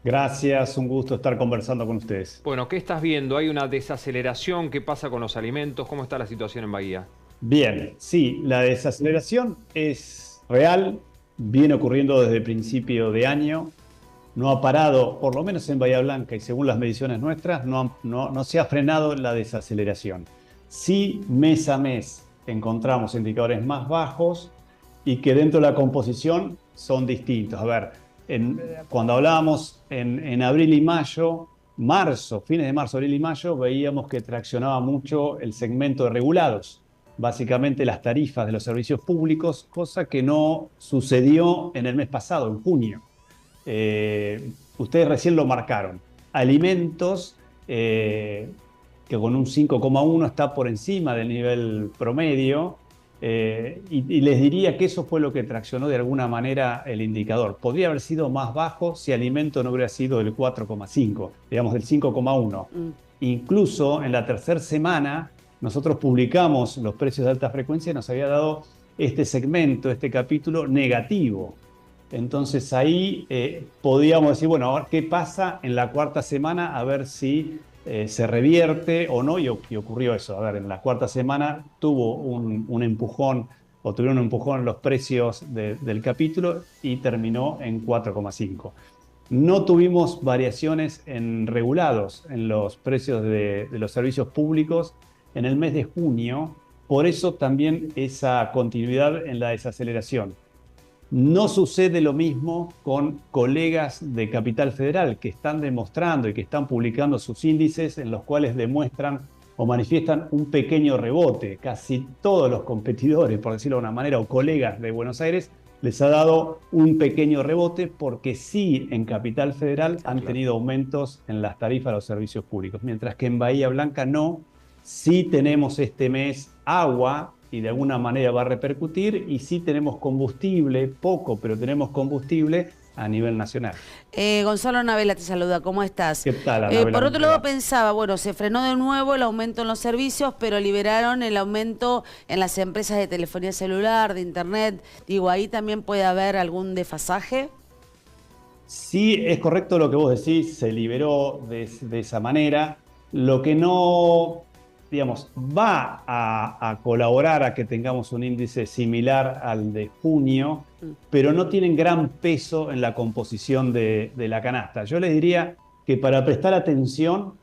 Gracias, un gusto estar conversando con ustedes. Bueno, ¿qué estás viendo? ¿Hay una desaceleración? ¿Qué pasa con los alimentos? ¿Cómo está la situación en Bahía? Bien, sí, la desaceleración es real, viene ocurriendo desde el principio de año, no ha parado, por lo menos en Bahía Blanca y según las mediciones nuestras, no se ha frenado la desaceleración. Sí, mes a mes encontramos indicadores más bajos y que dentro de la composición son distintos. A ver, cuando hablábamos en abril y mayo, fines de marzo, abril y mayo, veíamos que traccionaba mucho el segmento de regulados, básicamente las tarifas de los servicios públicos, cosa que no sucedió en el mes pasado, en junio. Ustedes recién lo marcaron. Alimentos, que con un 5,1 está por encima del nivel promedio, y les diría que eso fue lo que traccionó de alguna manera el indicador. Podría haber sido más bajo si alimento no hubiera sido del 4,5, digamos del 5,1. Incluso en la tercera semana nosotros publicamos los precios de alta frecuencia y nos había dado este segmento, este capítulo negativo. Entonces ahí podíamos decir, bueno, ahora qué pasa en la cuarta semana, a ver si se revierte o no, y ocurrió eso. A ver, en la cuarta semana tuvo un empujón, o tuvieron un empujón los precios del capítulo y terminó en 4,5. No tuvimos variaciones en regulados en los precios de los servicios públicos en el mes de junio, por eso también esa continuidad en la desaceleración. No sucede lo mismo con colegas de Capital Federal que están demostrando y que están publicando sus índices en los cuales demuestran o manifiestan un pequeño rebote. Casi todos los competidores, por decirlo de una manera, o colegas de Buenos Aires, les ha dado un pequeño rebote porque sí en Capital Federal han Claro. tenido aumentos en las tarifas de los servicios públicos, mientras que en Bahía Blanca no. Sí tenemos este mes agua y de alguna manera va a repercutir, y sí tenemos combustible, poco, pero tenemos combustible a nivel nacional. Gonzalo Navela te saluda, ¿cómo estás? ¿Qué tal, Anabela? Por ¿Cómo otro te lado va? pensaba, bueno, se frenó de nuevo el aumento en los servicios, pero liberaron el aumento en las empresas de telefonía celular, de internet. Digo, ahí también puede haber algún desfasaje. Sí, es correcto lo que vos decís, se liberó de esa manera. Lo que no, digamos, va a colaborar a que tengamos un índice similar al de junio, pero no tienen gran peso en la composición de la canasta. Yo les diría que para prestar atención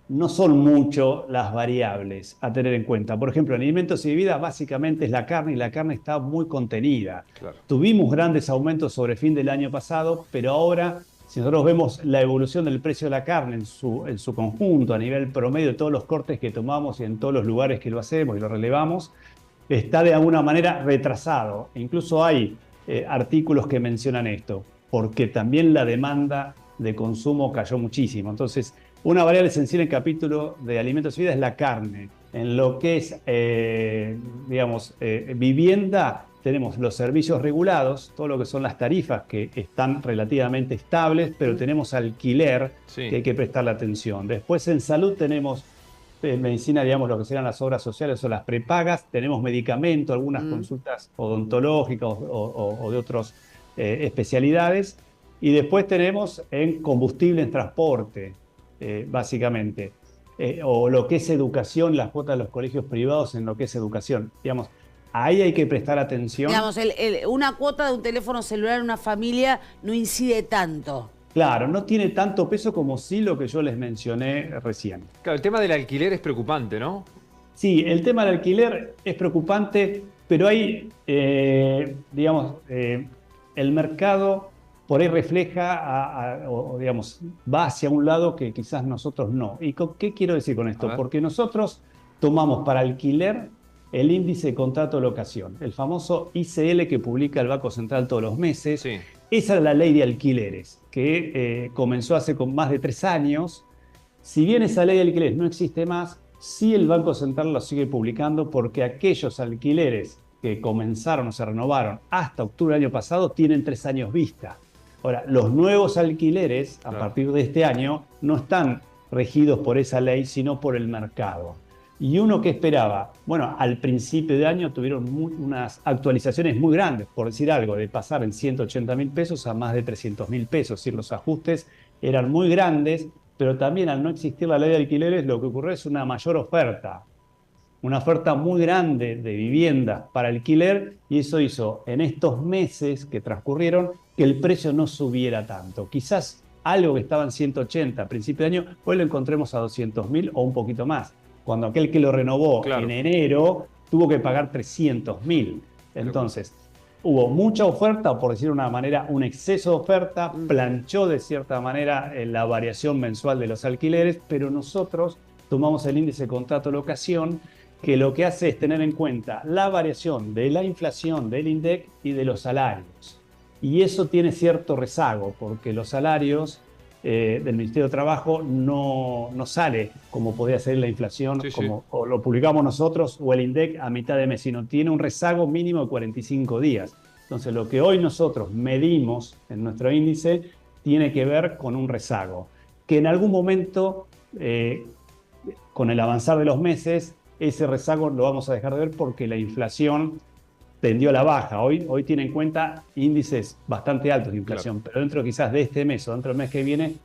no son mucho las variables a tener en cuenta. Por ejemplo, en alimentos y bebidas básicamente es la carne, y la carne está muy contenida. Claro. Tuvimos grandes aumentos sobre fin del año pasado, pero ahora, si nosotros vemos la evolución del precio de la carne en su conjunto, a nivel promedio de todos los cortes que tomamos y en todos los lugares que lo hacemos y lo relevamos, está de alguna manera retrasado. E incluso hay artículos que mencionan esto, porque también la demanda de consumo cayó muchísimo. Entonces, una variable esencial en el capítulo de alimentos y vida es la carne. En lo que es, digamos, vivienda, tenemos los servicios regulados, todo lo que son las tarifas que están relativamente estables, pero tenemos alquiler que Sí. hay que prestarle atención. Después en salud tenemos medicina, digamos, lo que serán las obras sociales o las prepagas, tenemos medicamento, algunas Mm. consultas odontológicas o de otras especialidades, y después tenemos en combustible en transporte, básicamente, o lo que es educación, las cuotas de los colegios privados en lo que es educación, digamos, ahí hay que prestar atención. Digamos, una cuota de un teléfono celular en una familia no incide tanto. Claro, no tiene tanto peso como sí lo que yo les mencioné recién. Claro, el tema del alquiler es preocupante, ¿no? Sí, el tema del alquiler es preocupante, pero hay, digamos, el mercado por ahí refleja, digamos, va hacia un lado que quizás nosotros no. ¿Y qué quiero decir con A esto? ver. Porque nosotros tomamos para alquiler el índice de contrato de locación, el famoso ICL que publica el Banco Central todos los meses. Sí. Esa es la ley de alquileres, que comenzó hace con más de 3 años. Si bien esa ley de alquileres no existe más, sí el Banco Central lo sigue publicando, porque aquellos alquileres que comenzaron o se renovaron hasta octubre del año pasado tienen 3 años vista. Ahora, los nuevos alquileres a Claro. partir de este año no están regidos por esa ley, sino por el mercado. Y uno que esperaba, bueno, al principio de año tuvieron unas actualizaciones muy grandes, por decir algo, de pasar en 180.000 pesos a más de 300.000 pesos, es decir, los ajustes eran muy grandes, pero también al no existir la ley de alquileres, lo que ocurrió es una oferta muy grande de viviendas para alquiler, y eso hizo en estos meses que transcurrieron que el precio no subiera tanto. Quizás algo que estaba en 180 a principio de año, hoy lo encontremos a 200.000 o un poquito más. Cuando aquel que lo renovó en enero tuvo que pagar 300.000. Entonces, hubo mucha oferta, o por decir de una manera, un exceso de oferta, planchó de cierta manera la variación mensual de los alquileres, pero nosotros tomamos el índice de contrato de locación, que lo que hace es tener en cuenta la variación de la inflación, del INDEC y de los salarios. Y eso tiene cierto rezago, porque los salarios del Ministerio de Trabajo no sale como podría ser la inflación, o lo publicamos nosotros, o el INDEC a mitad de mes, sino tiene un rezago mínimo de 45 días. Entonces, lo que hoy nosotros medimos en nuestro índice tiene que ver con un rezago, que en algún momento, con el avanzar de los meses, ese rezago lo vamos a dejar de ver porque la inflación tendió a la baja. Hoy tiene en cuenta índices bastante altos de inflación, pero dentro quizás de este mes o dentro del mes que viene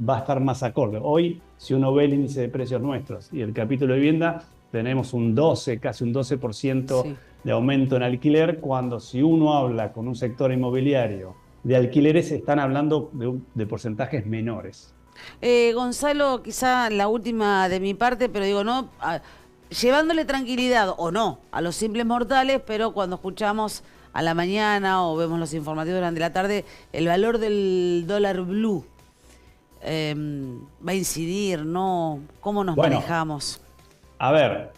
va a estar más acorde. Hoy, si uno ve el índice de precios nuestros y el capítulo de vivienda, tenemos un 12, casi un 12% de aumento en alquiler, cuando si uno habla con un sector inmobiliario de alquileres, están hablando de porcentajes menores. Gonzalo, quizá la última de mi parte, pero digo, no... llevándole tranquilidad o no a los simples mortales, pero cuando escuchamos a la mañana o vemos los informativos durante la tarde, el valor del dólar blue va a incidir, ¿no? ¿Cómo nos manejamos? A ver,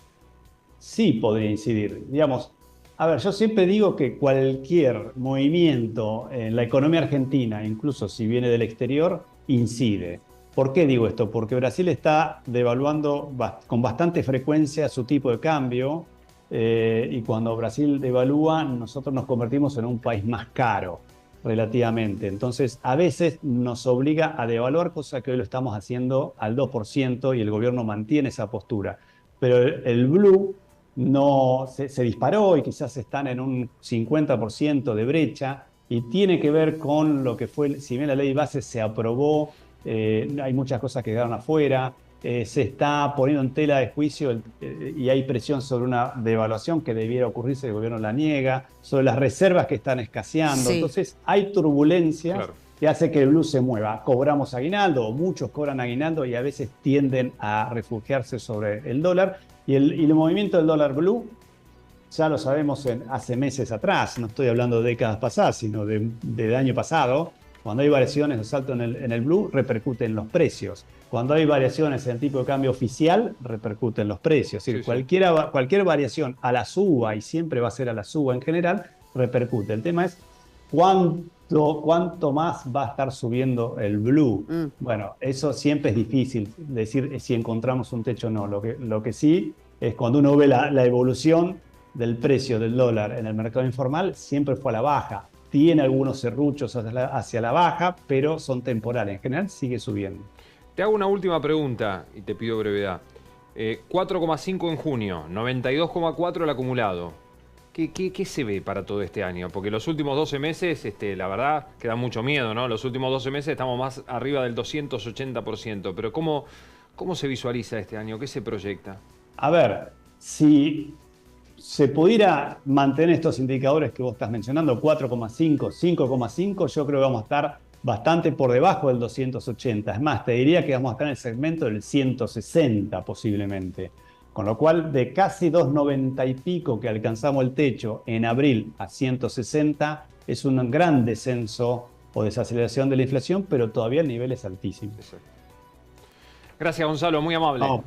sí podría incidir. Digamos, a ver, yo siempre digo que cualquier movimiento en la economía argentina, incluso si viene del exterior, incide. ¿Por qué digo esto? Porque Brasil está devaluando con bastante frecuencia su tipo de cambio, y cuando Brasil devalúa, nosotros nos convertimos en un país más caro relativamente. Entonces, a veces nos obliga a devaluar, cosa que hoy lo estamos haciendo al 2% y el gobierno mantiene esa postura. Pero el blue no se disparó y quizás están en un 50% de brecha, y tiene que ver con lo que fue, si bien la ley base se aprobó, hay muchas cosas que quedaron afuera, se está poniendo en tela de juicio y hay presión sobre una devaluación que debiera ocurrirse, el gobierno la niega, sobre las reservas que están escaseando. Entonces hay turbulencias que hace que el blue se mueva. Cobramos aguinaldo, o muchos cobran aguinaldo, y a veces tienden a refugiarse sobre el dólar. Y el movimiento del dólar blue ya lo sabemos hace meses atrás, no estoy hablando de décadas pasadas, sino del año pasado. Cuando hay variaciones de salto en el blue, repercute en los precios. Cuando hay variaciones en el tipo de cambio oficial, repercute en los precios. Es decir, cualquier variación a la suba, y siempre va a ser a la suba en general, repercute. El tema es cuánto más va a estar subiendo el blue. Bueno, eso siempre es difícil decir si encontramos un techo o no. Lo que sí es cuando uno ve la evolución del precio del dólar en el mercado informal, siempre fue a la baja. Tiene algunos serruchos hacia la baja, pero son temporales. En general sigue subiendo. Te hago una última pregunta y te pido brevedad. 4,5 en junio, 92,4 el acumulado. ¿Qué se ve para todo este año? Porque los últimos 12 meses, la verdad, que da mucho miedo, ¿no? Los últimos 12 meses estamos más arriba del 280%. Pero ¿cómo se visualiza este año? ¿Qué se proyecta? A ver, si se pudiera mantener estos indicadores que vos estás mencionando, 4,5, 5,5, yo creo que vamos a estar bastante por debajo del 280. Es más, te diría que vamos a estar en el segmento del 160 posiblemente. Con lo cual, de casi 290 y pico que alcanzamos el techo en abril a 160, es un gran descenso o desaceleración de la inflación, pero todavía el nivel es altísimo. Gracias, Gonzalo, muy amable. No,